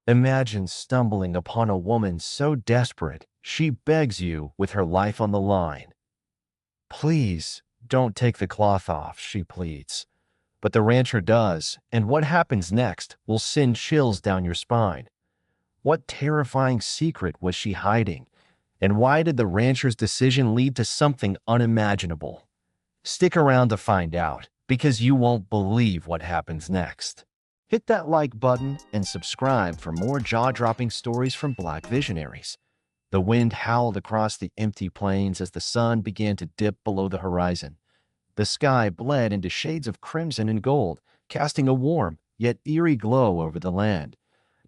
Imagine stumbling upon a woman so desperate she begs you with her life on the line. Please, don't take the cloth off, she pleads. But the rancher does, and what happens next will send chills down your spine. What terrifying secret was she hiding? And why did the rancher's decision lead to something unimaginable? Stick around to find out, because you won't believe what happens next. Hit that like button and subscribe for more jaw-dropping stories from Black Visionaries. The wind howled across the empty plains as the sun began to dip below the horizon. The sky bled into shades of crimson and gold, casting a warm yet eerie glow over the land.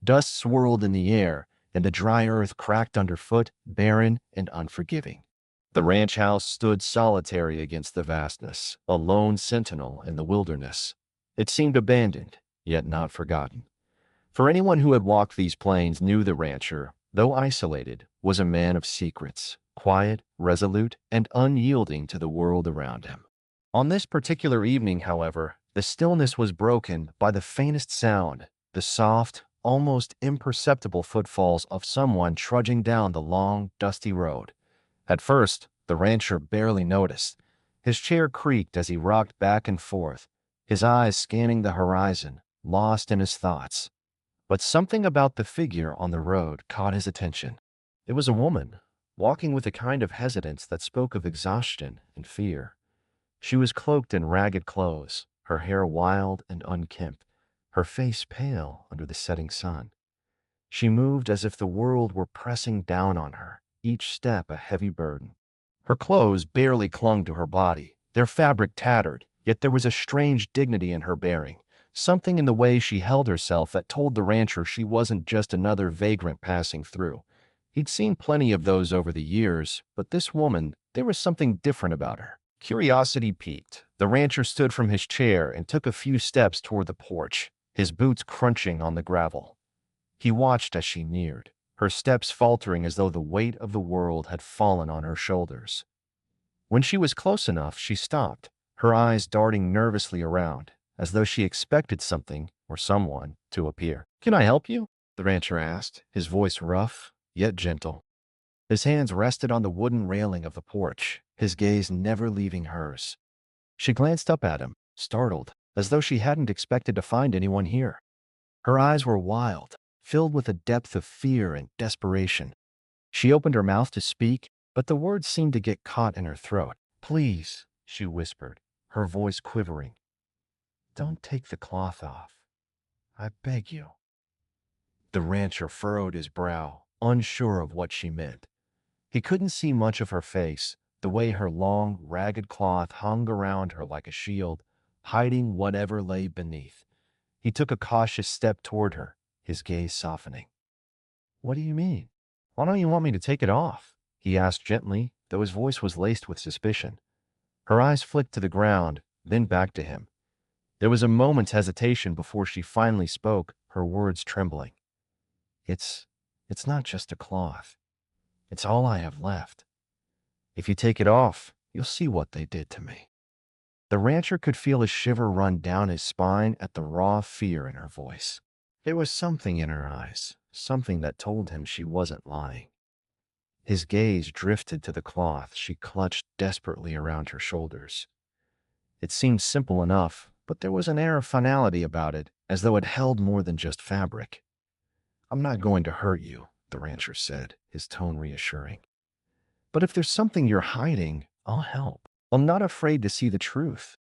Dust swirled in the air, and the dry earth cracked underfoot, barren and unforgiving. The ranch house stood solitary against the vastness, a lone sentinel in the wilderness. It seemed abandoned, yet not forgotten. For anyone who had walked these plains knew the rancher, though isolated, was a man of secrets, quiet, resolute, and unyielding to the world around him. On this particular evening, however, the stillness was broken by the faintest sound, the soft, almost imperceptible footfalls of someone trudging down the long, dusty road. At first, the rancher barely noticed. His chair creaked as he rocked back and forth, his eyes scanning the horizon, lost in his thoughts. But something about the figure on the road caught his attention. It was a woman, walking with a kind of hesitance that spoke of exhaustion and fear. She was cloaked in ragged clothes, her hair wild and unkempt, her face pale under the setting sun. She moved as if the world were pressing down on her, each step a heavy burden. Her clothes barely clung to her body, their fabric tattered, yet there was a strange dignity in her bearing, something in the way she held herself that told the rancher she wasn't just another vagrant passing through. He'd seen plenty of those over the years, but this woman, there was something different about her. Curiosity piqued. The rancher stood from his chair and took a few steps toward the porch, his boots crunching on the gravel. He watched as she neared, her steps faltering as though the weight of the world had fallen on her shoulders. When she was close enough, she stopped, her eyes darting nervously around, as though she expected something or someone to appear. "Can I help you?" the rancher asked, his voice rough, yet gentle. His hands rested on the wooden railing of the porch, his gaze never leaving hers. She glanced up at him, startled, as though she hadn't expected to find anyone here. Her eyes were wild, filled with a depth of fear and desperation. She opened her mouth to speak, but the words seemed to get caught in her throat. "Please," she whispered, her voice quivering. "Don't take the cloth off. I beg you." The rancher furrowed his brow, unsure of what she meant. He couldn't see much of her face, the way her long, ragged cloth hung around her like a shield, hiding whatever lay beneath. He took a cautious step toward her, his gaze softening. "What do you mean? Why don't you want me to take it off?" he asked gently, though his voice was laced with suspicion. Her eyes flicked to the ground, then back to him. There was a moment's hesitation before she finally spoke, her words trembling. It's not just a cloth. It's all I have left. If you take it off, you'll see what they did to me." The rancher could feel a shiver run down his spine at the raw fear in her voice. There was something in her eyes, something that told him she wasn't lying. His gaze drifted to the cloth she clutched desperately around her shoulders. It seemed simple enough, but there was an air of finality about it, as though it held more than just fabric. "I'm not going to hurt you," the rancher said, his tone reassuring. "But if there's something you're hiding, I'll help. I'm not afraid to see the truth."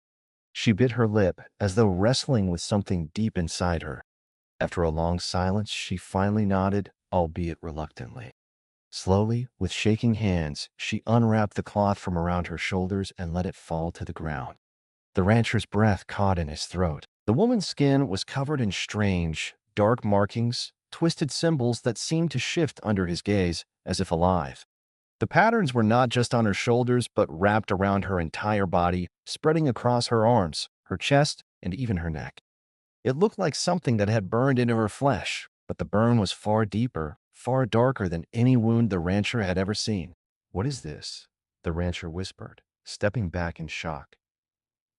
She bit her lip, as though wrestling with something deep inside her. After a long silence, she finally nodded, albeit reluctantly. Slowly, with shaking hands, she unwrapped the cloth from around her shoulders and let it fall to the ground. The rancher's breath caught in his throat. The woman's skin was covered in strange, dark markings, twisted symbols that seemed to shift under his gaze, as if alive. The patterns were not just on her shoulders, but wrapped around her entire body, spreading across her arms, her chest, and even her neck. It looked like something that had burned into her flesh, but the burn was far deeper, far darker than any wound the rancher had ever seen. "What is this?" the rancher whispered, stepping back in shock.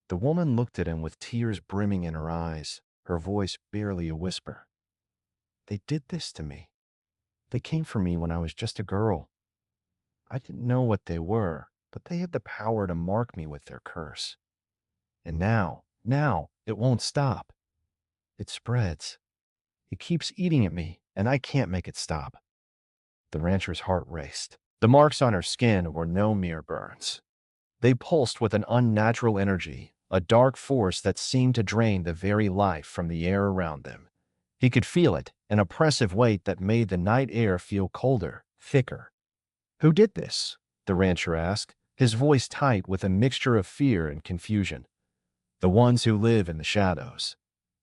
The woman looked at him with tears brimming in her eyes, her voice barely a whisper. They did this to me. They came for me when I was just a girl. I didn't know what they were, but they had the power to mark me with their curse. And now, it won't stop. It spreads. It keeps eating at me, and I can't make it stop." The rancher's heart raced. The marks on her skin were no mere burns. They pulsed with an unnatural energy, a dark force that seemed to drain the very life from the air around them. He could feel it, an oppressive weight that made the night air feel colder, thicker. "Who did this?" the rancher asked, his voice tight with a mixture of fear and confusion. "The ones who live in the shadows.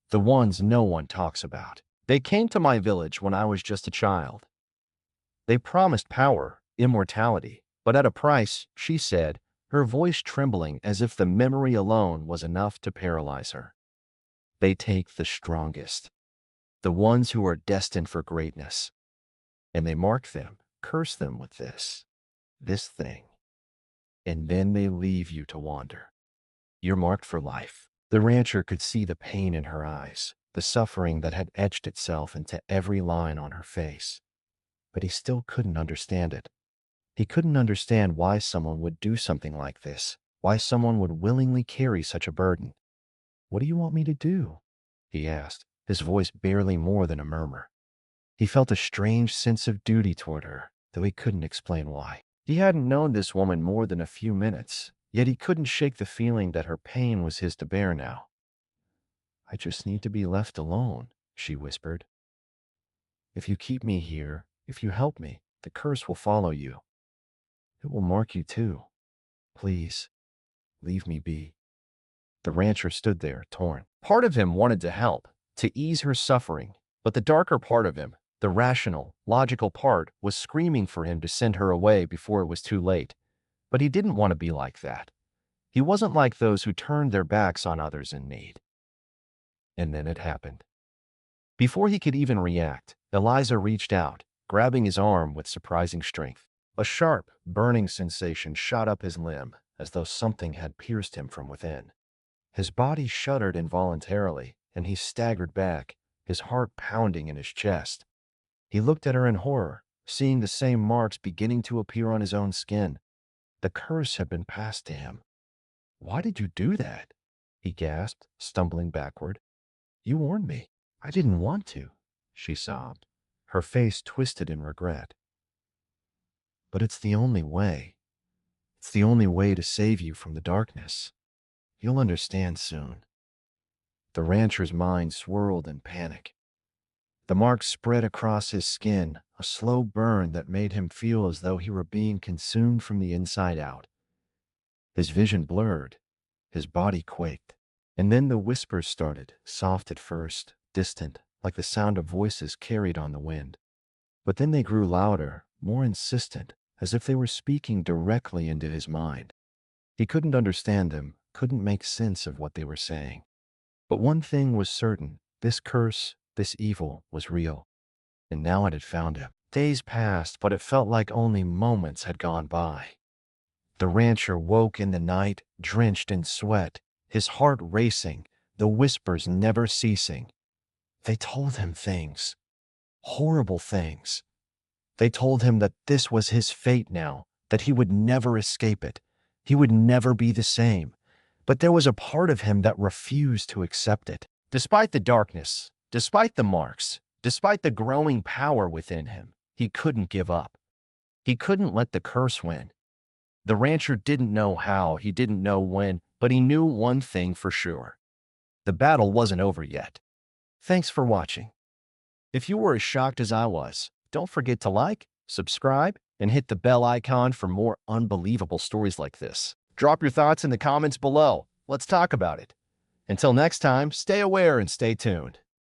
The ones no one talks about. They came to my village when I was just a child. They promised power, immortality, but at a price," she said, her voice trembling as if the memory alone was enough to paralyze her. "They take the strongest, the ones who are destined for greatness, and they mark them, curse them with this thing, and then they leave you to wander. You're marked for life." The rancher could see the pain in her eyes, the suffering that had etched itself into every line on her face. But he still couldn't understand it. He couldn't understand why someone would do something like this, why someone would willingly carry such a burden. "What do you want me to do?" he asked, his voice barely more than a murmur. He felt a strange sense of duty toward her, though he couldn't explain why. He hadn't known this woman more than a few minutes, yet he couldn't shake the feeling that her pain was his to bear now. "I just need to be left alone," she whispered. "If you keep me here, if you help me, the curse will follow you. It will mark you too. Please, leave me be." The rancher stood there, torn. Part of him wanted to help, to ease her suffering, but the darker part of him, the rational, logical part, was screaming for him to send her away before it was too late. But he didn't want to be like that. He wasn't like those who turned their backs on others in need. And then it happened. Before he could even react, Eliza reached out, grabbing his arm with surprising strength. A sharp, burning sensation shot up his limb, as though something had pierced him from within. His body shuddered involuntarily, and he staggered back, his heart pounding in his chest. He looked at her in horror, seeing the same marks beginning to appear on his own skin. The curse had been passed to him. "Why did you do that?" he gasped, stumbling backward. "You warned me. I didn't want to," she sobbed, her face twisted in regret. "But it's the only way. It's the only way to save you from the darkness. You'll understand soon." The rancher's mind swirled in panic. The marks spread across his skin, a slow burn that made him feel as though he were being consumed from the inside out. His vision blurred, his body quaked. And then the whispers started, soft at first, distant, like the sound of voices carried on the wind. But then they grew louder, more insistent, as if they were speaking directly into his mind. He couldn't understand them, couldn't make sense of what they were saying. But one thing was certain, this curse, this evil, was real. And now it had found him. Days passed, but it felt like only moments had gone by. The rancher woke in the night, drenched in sweat, his heart racing, the whispers never ceasing. They told him things, horrible things. They told him that this was his fate now, that he would never escape it. He would never be the same. But there was a part of him that refused to accept it. Despite the darkness, despite the marks, despite the growing power within him, he couldn't give up. He couldn't let the curse win. The rancher didn't know how, he didn't know when, but he knew one thing for sure. The battle wasn't over yet. Thanks for watching. If you were as shocked as I was, don't forget to like, subscribe, and hit the bell icon for more unbelievable stories like this. Drop your thoughts in the comments below. Let's talk about it. Until next time, stay aware and stay tuned.